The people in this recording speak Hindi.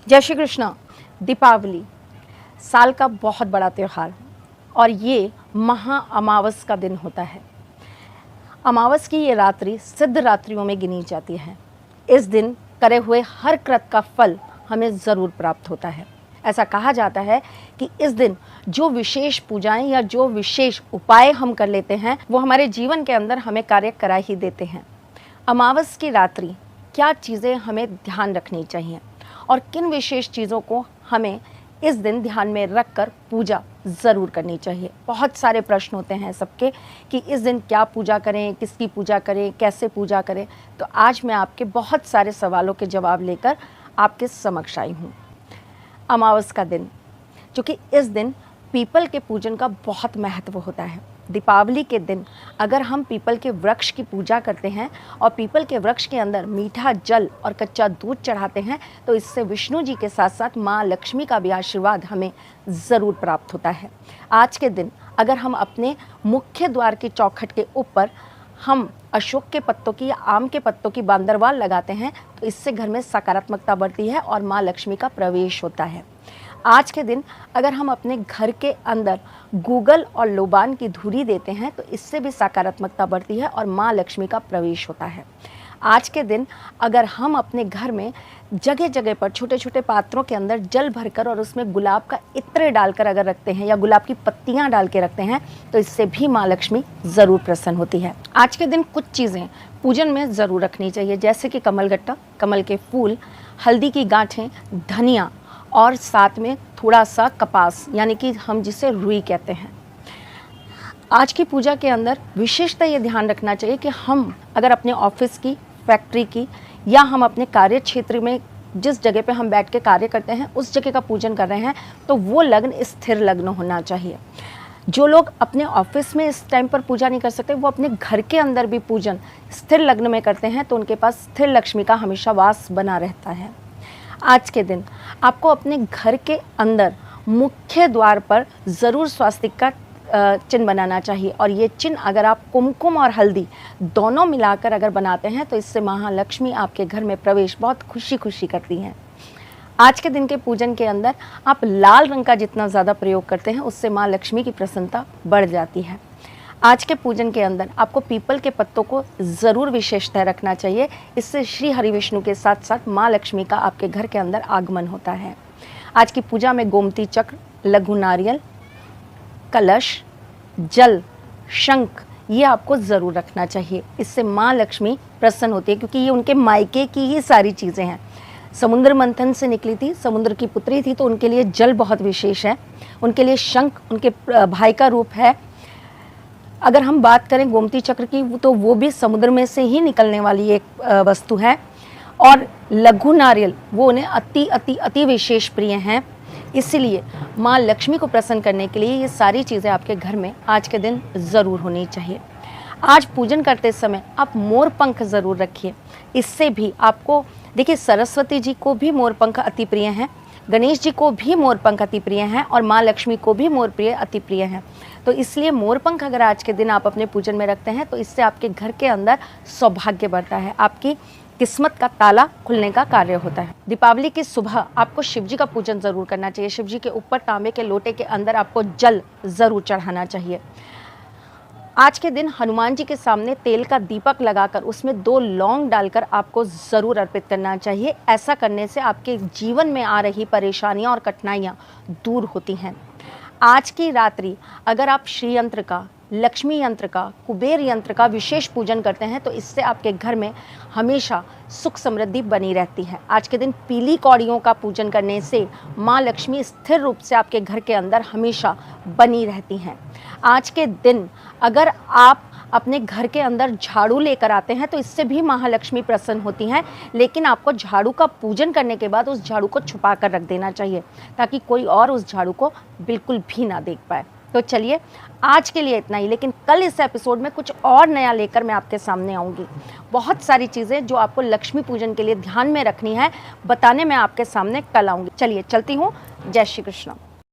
जय श्री कृष्ण। दीपावली साल का बहुत बड़ा त्यौहार और ये महा अमावस का दिन होता है। अमावस की ये रात्रि सिद्ध रात्रियों में गिनी जाती है। इस दिन करे हुए हर कृत का फल हमें ज़रूर प्राप्त होता है। ऐसा कहा जाता है कि इस दिन जो विशेष पूजाएं या जो विशेष उपाय हम कर लेते हैं वो हमारे जीवन के अंदर हमें कार्य करा ही देते हैं। अमावस की रात्रि क्या चीज़ें हमें ध्यान रखनी चाहिए और किन विशेष चीज़ों को हमें इस दिन ध्यान में रखकर पूजा ज़रूर करनी चाहिए। बहुत सारे प्रश्न होते हैं सबके कि इस दिन क्या पूजा करें, किसकी पूजा करें, कैसे पूजा करें। तो आज मैं आपके बहुत सारे सवालों के जवाब लेकर आपके समक्ष आई हूँ। अमावस का दिन, क्योंकि इस दिन पीपल के पूजन का बहुत महत्व होता है। दीपावली के दिन अगर हम पीपल के वृक्ष की पूजा करते हैं और पीपल के वृक्ष के अंदर मीठा जल और कच्चा दूध चढ़ाते हैं तो इससे विष्णु जी के साथ साथ माँ लक्ष्मी का भी आशीर्वाद हमें ज़रूर प्राप्त होता है। आज के दिन अगर हम अपने मुख्य द्वार की चौखट के ऊपर हम अशोक के पत्तों की या आम के पत्तों की बांदरवाल लगाते हैं तो इससे घर में सकारात्मकता बढ़ती है और माँ लक्ष्मी का प्रवेश होता है। आज के दिन अगर हम अपने घर के अंदर गूगल और लोबान की धूरी देते हैं तो इससे भी सकारात्मकता बढ़ती है और माँ लक्ष्मी का प्रवेश होता है। आज के दिन अगर हम अपने घर में जगह जगह पर छोटे छोटे पात्रों के अंदर जल भरकर और उसमें गुलाब का इत्र डालकर अगर रखते हैं या गुलाब की पत्तियां डाल के रखते हैं तो इससे भी माँ लक्ष्मी ज़रूर प्रसन्न होती है। आज के दिन कुछ चीज़ें पूजन में ज़रूर रखनी चाहिए, जैसे कि कमलगट्टा, कमल के फूल, हल्दी की गांठें, धनिया और साथ में थोड़ा सा कपास यानी कि हम जिसे रुई कहते हैं। आज की पूजा के अंदर विशेषतः ये ध्यान रखना चाहिए कि हम अगर अपने ऑफिस की, फैक्ट्री की या हम अपने कार्य क्षेत्र में जिस जगह पे हम बैठ के कार्य करते हैं उस जगह का पूजन कर रहे हैं तो वो लग्न स्थिर लग्न होना चाहिए। जो लोग अपने ऑफिस में इस टाइम पर पूजा नहीं कर सकते वो अपने घर के अंदर भी पूजन स्थिर लग्न में करते हैं तो उनके पास स्थिर लक्ष्मी का हमेशा वास बना रहता है। आज के दिन आपको अपने घर के अंदर मुख्य द्वार पर ज़रूर स्वास्तिक का चिन्ह बनाना चाहिए और ये चिन्ह अगर आप कुमकुम और हल्दी दोनों मिलाकर अगर बनाते हैं तो इससे महालक्ष्मी आपके घर में प्रवेश बहुत खुशी खुशी करती हैं। आज के दिन के पूजन के अंदर आप लाल रंग का जितना ज़्यादा प्रयोग करते हैं उससे माँ लक्ष्मी की प्रसन्नता बढ़ जाती है। आज के पूजन के अंदर आपको पीपल के पत्तों को ज़रूर विशेषतः रखना चाहिए, इससे श्री हरि विष्णु के साथ साथ माँ लक्ष्मी का आपके घर के अंदर आगमन होता है। आज की पूजा में गोमती चक्र, लघु नारियल, कलश, जल, शंख ये आपको ज़रूर रखना चाहिए। इससे माँ लक्ष्मी प्रसन्न होती है क्योंकि ये उनके मायके की ही सारी चीज़ें हैं। समुद्र मंथन से निकली थी, समुद्र की पुत्री थी तो उनके लिए जल बहुत विशेष है। उनके लिए शंख उनके भाई का रूप है। अगर हम बात करें गोमती चक्र की तो वो भी समुद्र में से ही निकलने वाली एक वस्तु है और लघु नारियल वो उन्हें अति अति अति विशेष प्रिय हैं। इसीलिए माँ लक्ष्मी को प्रसन्न करने के लिए ये सारी चीज़ें आपके घर में आज के दिन ज़रूर होनी चाहिए। आज पूजन करते समय आप मोर पंख ज़रूर रखिए, इससे भी आपको देखिए सरस्वती जी को भी मोर पंख अति प्रिय हैं, गणेश जी को भी मोर पंख अति प्रिय हैं और माँ लक्ष्मी को भी मोर प्रिय अति प्रिय हैं। तो इसलिए मोर पंख अगर आज के दिन आप अपने पूजन में रखते हैं तो इससे आपके घर के अंदर सौभाग्य बढ़ता है, आपकी किस्मत का ताला खुलने का कार्य होता है। दीपावली की सुबह आपको शिव जी का पूजन ज़रूर करना चाहिए। शिव जी के ऊपर तांबे के लोटे के अंदर आपको जल ज़रूर चढ़ाना चाहिए। आज के दिन हनुमान जी के सामने तेल का दीपक लगाकर उसमें 2 लौंग डालकर आपको ज़रूर अर्पित करना चाहिए। ऐसा करने से आपके जीवन में आ रही परेशानियां और कठिनाइयां दूर होती हैं। आज की रात्रि अगर आप श्री यंत्र का, लक्ष्मी यंत्र का, कुबेर यंत्र का विशेष पूजन करते हैं तो इससे आपके घर में हमेशा सुख समृद्धि बनी रहती है। आज के दिन पीली कौड़ियों का पूजन करने से माँ लक्ष्मी स्थिर रूप से आपके घर के अंदर हमेशा बनी रहती हैं। आज के दिन अगर आप अपने घर के अंदर झाड़ू लेकर आते हैं तो इससे भी महालक्ष्मी प्रसन्न होती हैं, लेकिन आपको झाड़ू का पूजन करने के बाद उस झाड़ू को छुपा कर रख देना चाहिए ताकि कोई और उस झाड़ू को बिल्कुल भी ना देख पाए। तो चलिए आज के लिए इतना ही, लेकिन कल इस एपिसोड में कुछ और नया लेकर मैं आपके सामने आऊँगी। बहुत सारी चीज़ें जो आपको लक्ष्मी पूजन के लिए ध्यान में रखनी है बताने मैं आपके सामने कल आऊँगी। चलिए चलती हूँ। जय श्री कृष्ण।